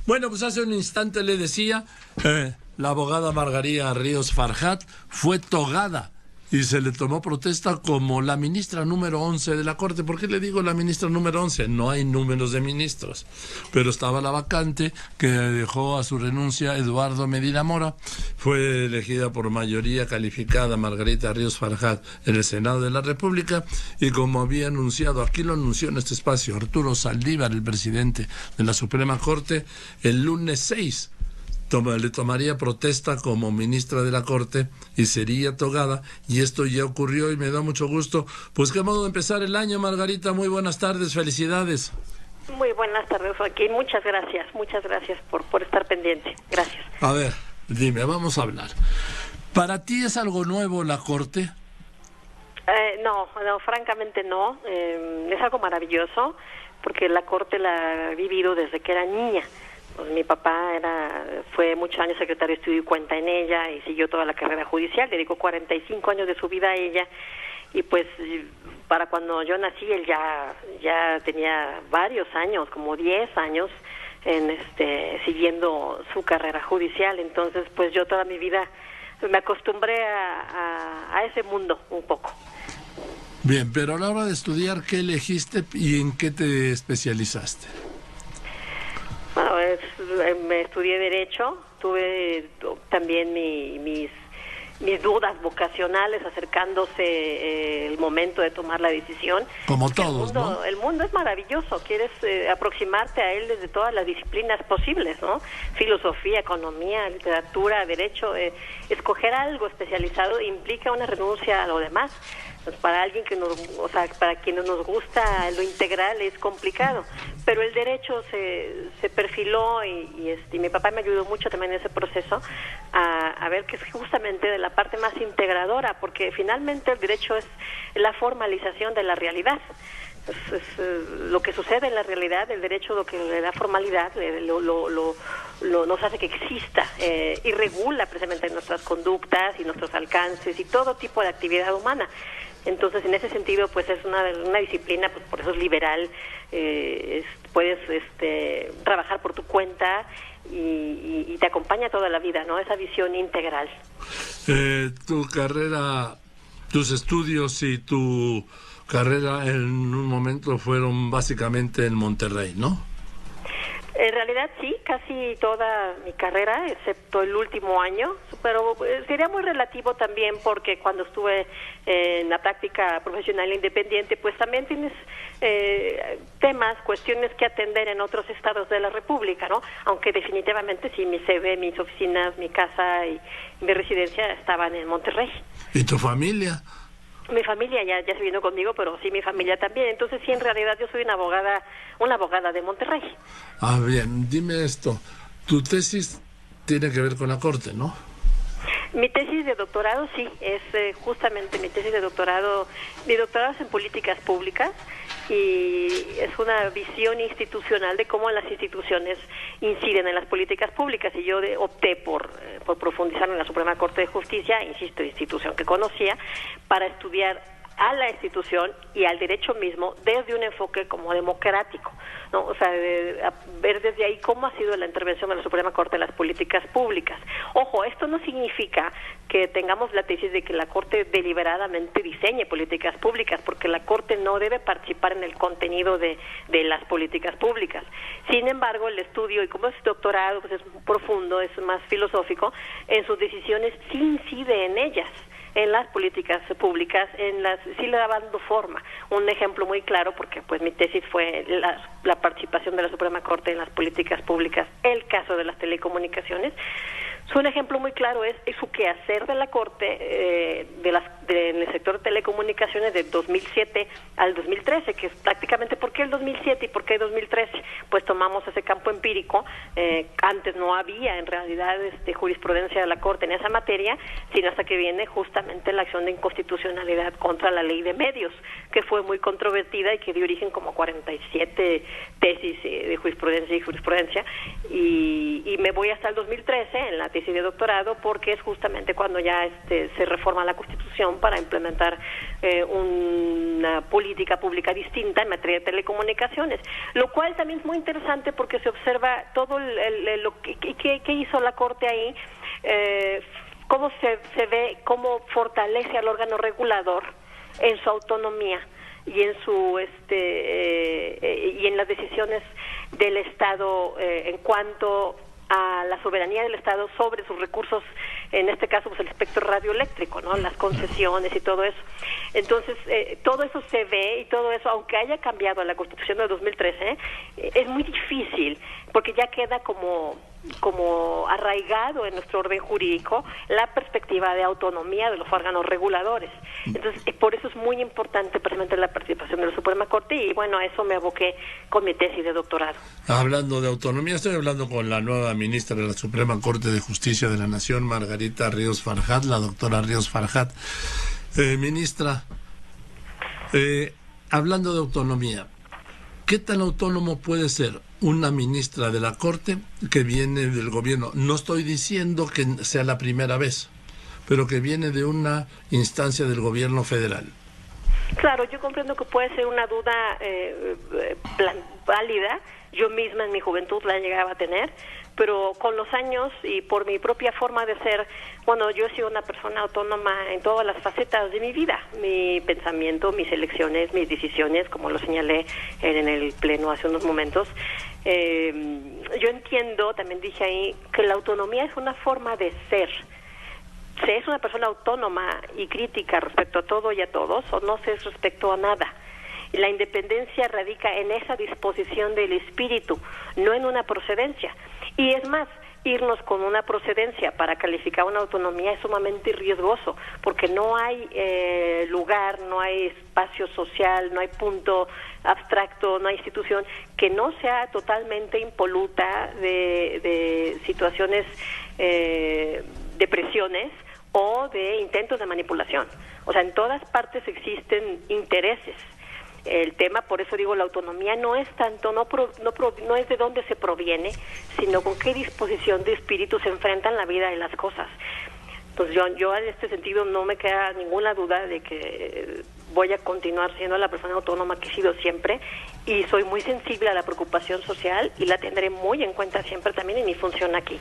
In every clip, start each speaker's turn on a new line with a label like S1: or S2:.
S1: Bueno, pues hace un instante le decía, la abogada Margarita Ríos Farjat fue togada y se le tomó protesta como la ministra número 11 de la Corte. ¿Por qué le digo la ministra número 11? No hay números de ministros, pero estaba la vacante que dejó a su renuncia Eduardo Medina Mora. Fue elegida por mayoría calificada Margarita Ríos Farjat en el Senado de la República, y como había anunciado, aquí lo anunció en este espacio Arturo Saldívar, el presidente de la Suprema Corte, el lunes 6 le tomaría protesta como ministra de la Corte y sería togada, y esto ya ocurrió y me da mucho gusto. Pues qué modo de empezar el año, Margarita. Muy buenas tardes, felicidades.
S2: Muy buenas tardes, Joaquín. Muchas gracias por estar pendiente. Gracias.
S1: A ver, dime, vamos a hablar. ¿Para ti es algo nuevo la Corte?
S2: No, francamente no. Es algo maravilloso, porque la Corte la he vivido desde que era niña. Pues mi papá fue muchos años secretario de Estudio y Cuenta en ella y siguió toda la carrera judicial, dedicó 45 años de su vida a ella, y pues para cuando yo nací él ya tenía varios años, como 10 años siguiendo su carrera judicial. Entonces pues yo toda mi vida me acostumbré a ese mundo un poco.
S1: Bien, pero a la hora de estudiar, ¿qué elegiste y en qué te especializaste?
S2: Bueno, me estudié Derecho, tuve también mis dudas vocacionales acercándose el momento de tomar la decisión.
S1: Como todos, ¿no?
S2: El mundo es maravilloso, quieres aproximarte a él desde todas las disciplinas posibles, ¿no? Filosofía, economía, literatura, derecho. Escoger algo especializado implica una renuncia a lo demás. Pues para alguien para quienes nos gusta lo integral es complicado, pero el derecho se perfiló y mi papá me ayudó mucho también en ese proceso a ver que es justamente de la parte más integradora, porque finalmente el derecho es la formalización de la realidad. Lo que sucede en la realidad, el derecho lo que le da formalidad, nos hace que exista y regula precisamente nuestras conductas y nuestros alcances y todo tipo de actividad humana. Entonces, en ese sentido, pues es una disciplina, pues por eso es liberal. Puedes trabajar por tu cuenta y te acompaña toda la vida, ¿no? Esa visión integral.
S1: Tu carrera, tus estudios y tu carrera en un momento fueron básicamente en Monterrey, ¿no?
S2: En realidad sí, casi toda mi carrera, excepto el último año, pero sería muy relativo también porque cuando estuve en la práctica profesional independiente, pues también tienes temas, cuestiones que atender en otros estados de la República, ¿no? Aunque definitivamente sí, mi sede, mis oficinas, mi casa y mi residencia estaban en Monterrey.
S1: ¿Y tu familia?
S2: Mi familia ya se vino conmigo, pero sí mi familia también. Entonces sí, en realidad yo soy una abogada de Monterrey.
S1: Ah, bien, dime esto. Tu tesis tiene que ver con la Corte, ¿no?
S2: Mi tesis de doctorado sí, es justamente mi tesis de doctorado. Mi doctorado es en políticas públicas y es una visión institucional de cómo las instituciones inciden en las políticas públicas, y yo opté por profundizar en la Suprema Corte de Justicia, insisto, institución que conocía, para estudiar a la institución y al derecho mismo desde un enfoque como democrático, ¿no? O sea, ver desde ahí cómo ha sido la intervención de la Suprema Corte en las políticas públicas. Ojo, esto no significa que tengamos la tesis de que la Corte deliberadamente diseñe políticas públicas, porque la Corte no debe participar en el contenido de las políticas públicas. Sin embargo, el estudio, y como es doctorado, pues es profundo, es más filosófico, en sus decisiones sí incide en ellas, en las políticas públicas, sí le va dando forma. Un ejemplo muy claro, porque pues mi tesis fue la participación de la Suprema Corte en las políticas públicas, el caso de las telecomunicaciones. Un ejemplo muy claro es su quehacer de la Corte en el sector de telecomunicaciones de 2007 al 2013, que es prácticamente ¿por qué el 2007 y por qué el 2013? Pues tomamos ese campo empírico. Antes no había en realidad jurisprudencia de la Corte en esa materia, sino hasta que viene justamente la acción de inconstitucionalidad contra la ley de medios, que fue muy controvertida y que dio origen como 47 tesis de jurisprudencia y me voy hasta el 2013 en la tesis tesis de doctorado, porque es justamente cuando ya se reforma la Constitución para implementar una política pública distinta en materia de telecomunicaciones, lo cual también es muy interesante porque se observa todo lo que hizo la Corte ahí, cómo se ve, cómo fortalece al órgano regulador en su autonomía y en su y en las decisiones del Estado en cuanto a la soberanía del Estado sobre sus recursos, en este caso pues el espectro radioeléctrico, ¿no? Las concesiones y todo eso. Entonces, todo eso se ve, y todo eso, aunque haya cambiado la Constitución de 2013, es muy difícil, porque ya queda como arraigado en nuestro orden jurídico la perspectiva de autonomía de los órganos reguladores. Entonces, por eso es muy importante precisamente la participación de la Suprema Corte, y bueno, a eso me aboqué con mi tesis de doctorado.
S1: Hablando de autonomía, estoy hablando con la nueva ministra de la Suprema Corte de Justicia de la Nación, Margarita Ríos Farjat, la doctora Ríos Farjat. Ministra, hablando de autonomía, ¿qué tan autónomo puede ser una ministra de la Corte que viene del gobierno? No estoy diciendo que sea la primera vez, pero que viene de una instancia del gobierno federal.
S2: Claro, yo comprendo que puede ser una duda válida. Yo misma en mi juventud la llegaba a tener, pero con los años y por mi propia forma de ser, bueno, yo he sido una persona autónoma en todas las facetas de mi vida, mi pensamiento, mis elecciones, mis decisiones, como lo señalé en el pleno hace unos momentos. Yo entiendo, también dije ahí, que la autonomía es una forma de ser. Se es una persona autónoma y crítica respecto a todo y a todos, o no se es respecto a nada. La independencia radica en esa disposición del espíritu, no en una procedencia. Y es más, irnos con una procedencia para calificar una autonomía es sumamente riesgoso, porque no hay lugar, no hay espacio social, no hay punto abstracto, no hay institución que no sea totalmente impoluta de situaciones de presiones o de intentos de manipulación. O sea, en todas partes existen intereses. El tema, por eso digo, la autonomía no es tanto, no es de dónde se proviene, sino con qué disposición de espíritu se enfrentan la vida y las cosas. Entonces yo en este sentido no me queda ninguna duda de que voy a continuar siendo la persona autónoma que he sido siempre, y soy muy sensible a la preocupación social y la tendré muy en cuenta siempre también en mi función aquí.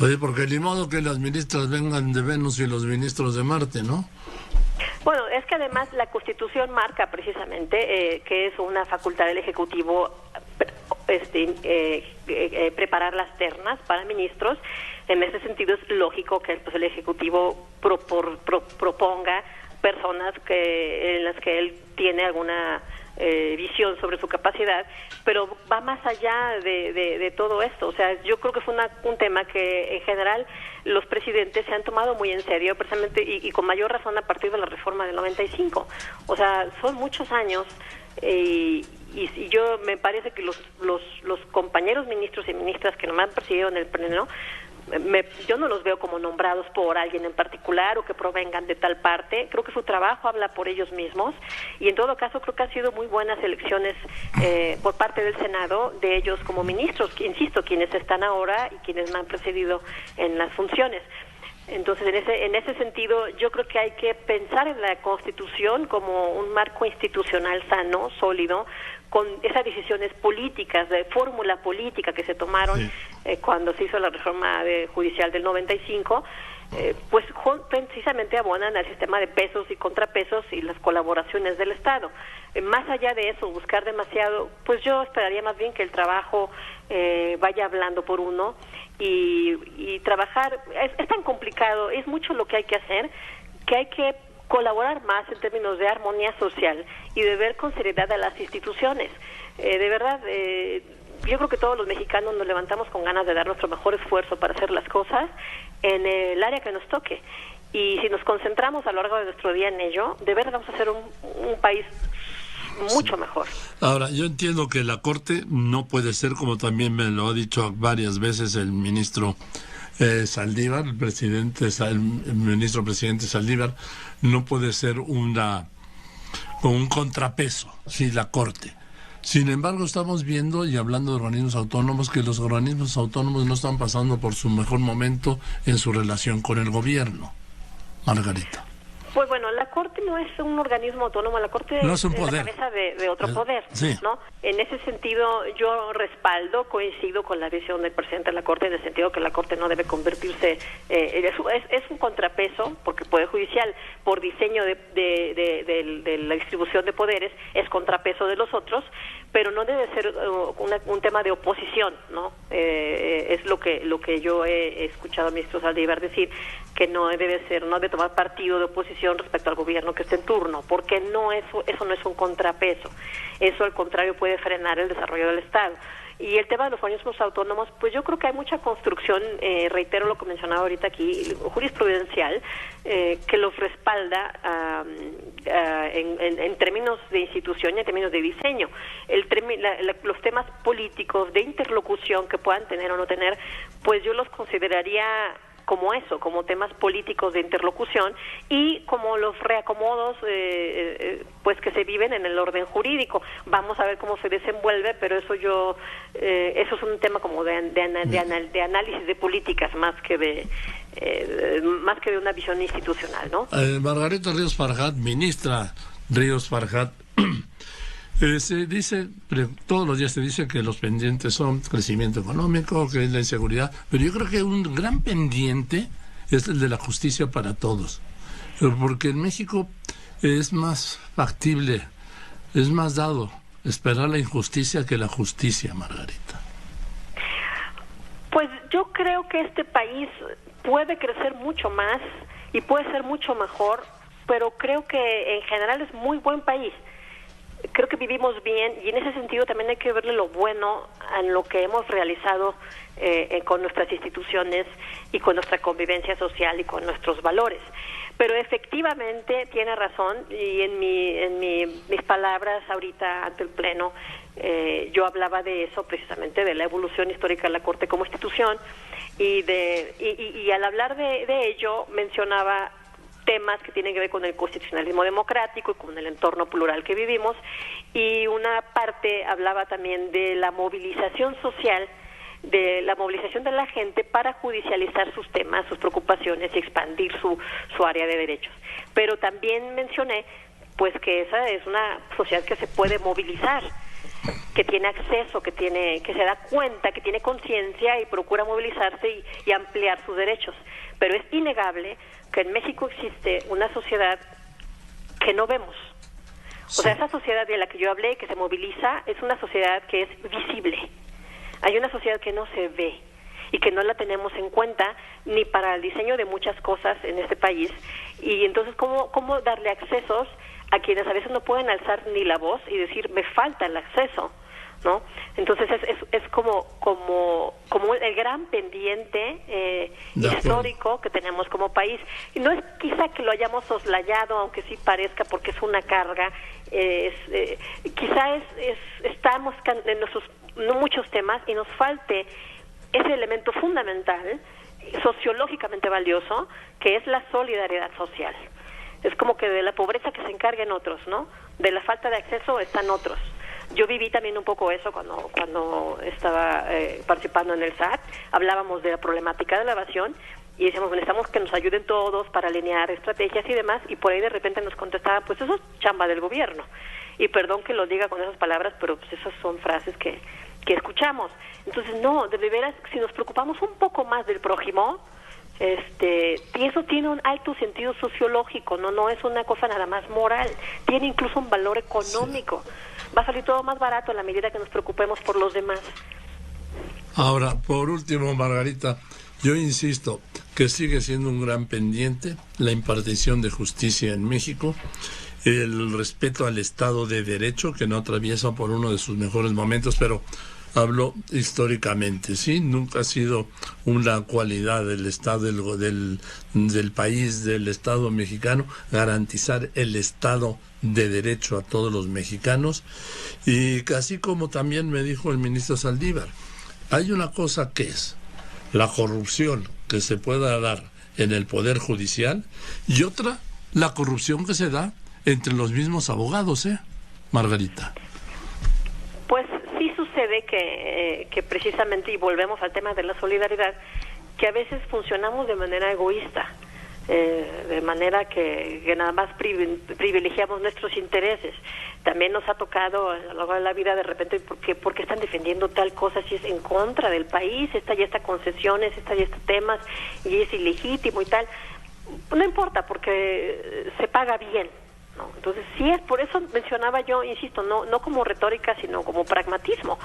S1: Oye, porque ni modo que las ministras vengan de Venus y los ministros de Marte, ¿no?
S2: Bueno, es que además la Constitución marca precisamente que es una facultad del Ejecutivo preparar las ternas para ministros. En ese sentido es lógico que el Ejecutivo proponga personas en las que él tiene alguna visión sobre su capacidad, pero va más allá de todo esto. O sea, yo creo que fue un tema que en general los presidentes se han tomado muy en serio, precisamente y con mayor razón a partir de la reforma del 95. O sea, son muchos años y yo me parece que los compañeros ministros y ministras que no me han presidido en el pleno, yo no los veo como nombrados por alguien en particular o que provengan de tal parte. Creo que su trabajo habla por ellos mismos, y en todo caso creo que han sido muy buenas elecciones por parte del Senado de ellos como ministros, insisto, quienes están ahora y quienes me han precedido en las funciones. Entonces, en ese sentido, yo creo que hay que pensar en la Constitución como un marco institucional sano, sólido, con esas decisiones políticas, de fórmula política que se tomaron cuando se hizo la reforma judicial del 95, pues precisamente abonan al sistema de pesos y contrapesos y las colaboraciones del Estado. Más allá de eso, buscar demasiado, pues yo esperaría más bien que el trabajo vaya hablando por uno y trabajar. Es tan complicado, es mucho lo que hay que hacer, que hay que colaborar más en términos de armonía social y de ver con seriedad a las instituciones. De verdad, yo creo que todos los mexicanos nos levantamos con ganas de dar nuestro mejor esfuerzo para hacer las cosas en el área que nos toque. Y si nos concentramos a lo largo de nuestro día en ello, de verdad vamos a ser un país mucho mejor. Ahora,
S1: yo entiendo que la Corte no puede ser, como también me lo ha dicho varias veces el ministro Saldívar, el ministro presidente Saldívar, no puede ser un contrapeso, sí, la Corte. Sin embargo, estamos viendo y hablando de organismos autónomos que los organismos autónomos no están pasando por su mejor momento en su relación con el gobierno. Margarita.
S2: Pues bueno, la Corte no es un organismo autónomo, la Corte
S1: no es un
S2: es
S1: poder.
S2: la cabeza de otro poder,
S1: sí.
S2: ¿no? En ese sentido, yo coincido con la visión del presidente de la Corte, en el sentido que la Corte no debe convertirse, es un contrapeso, porque el Poder Judicial, por diseño de la distribución de poderes, es contrapeso de los otros, pero no debe ser un tema de oposición, ¿no? Es lo que yo he escuchado a ministro Saldívar decir, que no debe tomar partido de oposición respecto al gobierno que esté en turno, porque eso no es un contrapeso. Eso, al contrario, puede frenar el desarrollo del Estado. Y el tema de los organismos autónomos, pues yo creo que hay mucha construcción, reitero lo que mencionaba ahorita aquí, jurisprudencial, que los respalda en términos de institución y en términos de diseño. Los temas políticos de interlocución que puedan tener o no tener, pues yo los consideraría como eso, como temas políticos de interlocución y como los reacomodos pues que se viven en el orden jurídico. Vamos a ver cómo se desenvuelve, pero eso eso es un tema como de análisis de políticas más que de una visión institucional, ¿no?
S1: Margarita Ríos Farjat, ministra Ríos Farjat, se dice, todos los días se dice que los pendientes son crecimiento económico, que es la inseguridad, pero yo creo que un gran pendiente es el de la justicia para todos, porque en México es más factible, es más dado esperar la injusticia que la justicia, Margarita.
S2: Pues yo creo que este país puede crecer mucho más y puede ser mucho mejor, pero creo que en general es muy buen país. Creo que vivimos bien y en ese sentido también hay que verle lo bueno en lo que hemos realizado con nuestras instituciones y con nuestra convivencia social y con nuestros valores. Pero efectivamente tiene razón y en mis palabras ahorita ante el Pleno yo hablaba de eso, precisamente de la evolución histórica de la Corte como institución y al hablar de ello mencionaba temas que tienen que ver con el constitucionalismo democrático y con el entorno plural que vivimos, y una parte hablaba también de la movilización social, de la movilización de la gente para judicializar sus temas, sus preocupaciones y expandir su área de derechos. Pero también mencioné pues que esa es una sociedad que se puede movilizar, que tiene acceso, que se da cuenta, que tiene conciencia y procura movilizarse y ampliar sus derechos. Pero es innegable que en México existe una sociedad que no vemos. O sea, esa sociedad de la que yo hablé, que se moviliza, es una sociedad que es visible. Hay una sociedad que no se ve y que no la tenemos en cuenta ni para el diseño de muchas cosas en este país. Y entonces, ¿cómo darle accesos a quienes a veces no pueden alzar ni la voz y decir, me falta el acceso, ¿no? Entonces es como el gran pendiente histórico que tenemos como país. Y no es quizá que lo hayamos soslayado, aunque sí parezca, porque es una carga. Estamos en muchos temas y nos falte ese elemento fundamental, sociológicamente valioso, que es la solidaridad social. Es como que de la pobreza que se encarguen otros, ¿no? De la falta de acceso están otros. Yo viví también un poco eso cuando estaba participando en el SAT. Hablábamos de la problemática de la evasión y decíamos, necesitamos que nos ayuden todos para alinear estrategias y demás, y por ahí de repente nos contestaban, pues eso es chamba del gobierno. Y perdón que lo diga con esas palabras, pero pues esas son frases que escuchamos. Entonces, no, de veras, si nos preocupamos un poco más del prójimo, y eso tiene un alto sentido sociológico, no es una cosa nada más moral, tiene incluso un valor económico. Sí. Va a salir todo más barato a la medida que nos preocupemos por los demás.
S1: Ahora, por último, Margarita, yo insisto que sigue siendo un gran pendiente la impartición de justicia en México, el respeto al Estado de Derecho, que no atraviesa por uno de sus mejores momentos, pero hablo históricamente, ¿sí? Nunca ha sido una cualidad del Estado, del país, del Estado mexicano, garantizar el Estado de Derecho a todos los mexicanos. Y así como también me dijo el ministro Saldívar, hay una cosa que es la corrupción que se pueda dar en el Poder Judicial y otra, la corrupción que se da entre los mismos abogados, Margarita.
S2: Pues sí sucede que precisamente, y volvemos al tema de la solidaridad, que a veces funcionamos de manera egoísta, de manera que nada más privilegiamos nuestros intereses. También nos ha tocado a lo largo de la vida de repente, ¿por qué están defendiendo tal cosa si es en contra del país? Esta y esta concesiones, esta y estos temas, y es ilegítimo y tal. No importa, porque se paga bien, ¿no? Entonces sí, es por eso mencionaba yo, insisto, no como retórica, sino como pragmatismo.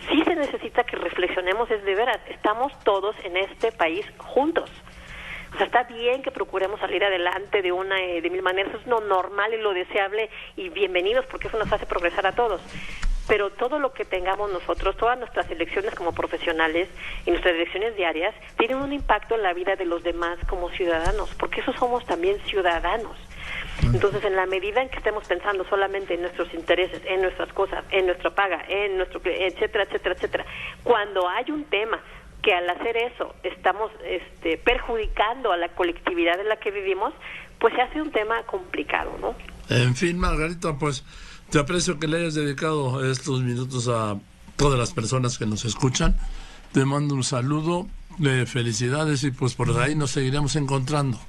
S2: Sí se necesita que reflexionemos, es de veras, estamos todos en este país juntos. O sea, está bien que procuremos salir adelante de mil maneras, es lo normal y lo deseable, y bienvenidos, porque eso nos hace progresar a todos. Pero todo lo que tengamos nosotros, todas nuestras elecciones como profesionales y nuestras elecciones diarias, tienen un impacto en la vida de los demás como ciudadanos, porque eso somos también ciudadanos. Entonces, en la medida en que estemos pensando solamente en nuestros intereses, en nuestras cosas, en nuestra paga, en nuestro, etcétera, etcétera, etcétera, cuando hay un tema que al hacer eso estamos perjudicando a la colectividad en la que vivimos, pues se hace un tema complicado, ¿no?
S1: En fin, Margarita, pues te aprecio que le hayas dedicado estos minutos a todas las personas que nos escuchan. Te mando un saludo, felicidades, y pues por ahí nos seguiremos encontrando.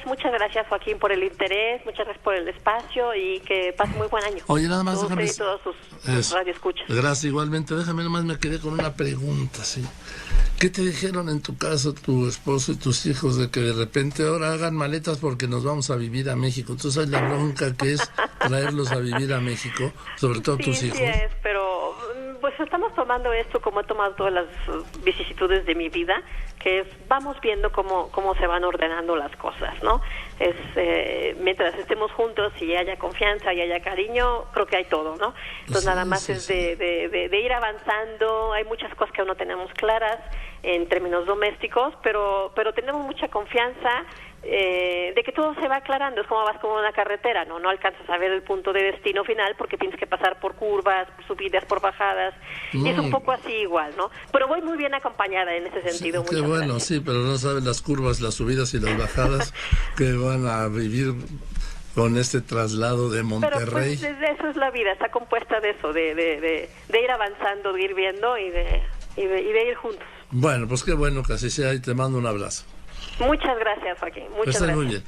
S2: Muchas gracias, Joaquín, por el interés, muchas gracias por el espacio, y que pase muy buen año.
S1: Oye, nada más déjame...
S2: todos sus radioescuchas.
S1: Gracias, igualmente. Déjame, nomás me quedé con una pregunta, ¿sí? ¿Qué te dijeron en tu caso tu esposo y tus hijos de que de repente ahora hagan maletas porque nos vamos a vivir a México? ¿Tú sabes la bronca que es traerlos a vivir a México? Sobre todo tus hijos.
S2: Sí es, pero pues estamos tomando esto como he tomado todas las vicisitudes de mi vida, que es, vamos viendo cómo se van ordenando las cosas, ¿no? Mientras estemos juntos y haya confianza y haya cariño, creo que hay todo, ¿no? Entonces nada más es de ir avanzando. Hay muchas cosas que aún no tenemos claras en términos domésticos, pero tenemos mucha confianza de que todo se va aclarando. Es como vas como una carretera, no alcanzas a ver el punto de destino final porque tienes que pasar por curvas, por subidas, por bajadas, y es un poco así igual, ¿no? Pero voy muy bien acompañada en ese sentido.
S1: Sí, qué bueno, gracias. Sí, pero no saben las curvas, las subidas y las bajadas que van a vivir con este traslado de Monterrey.
S2: Pero pues eso es la vida, está compuesta de eso, de ir avanzando, de ir viendo y de ir juntos.
S1: Bueno, pues qué bueno que así sea, y te mando un abrazo.
S2: Muchas gracias, Joaquín. Muchas gracias.
S1: Muy bien.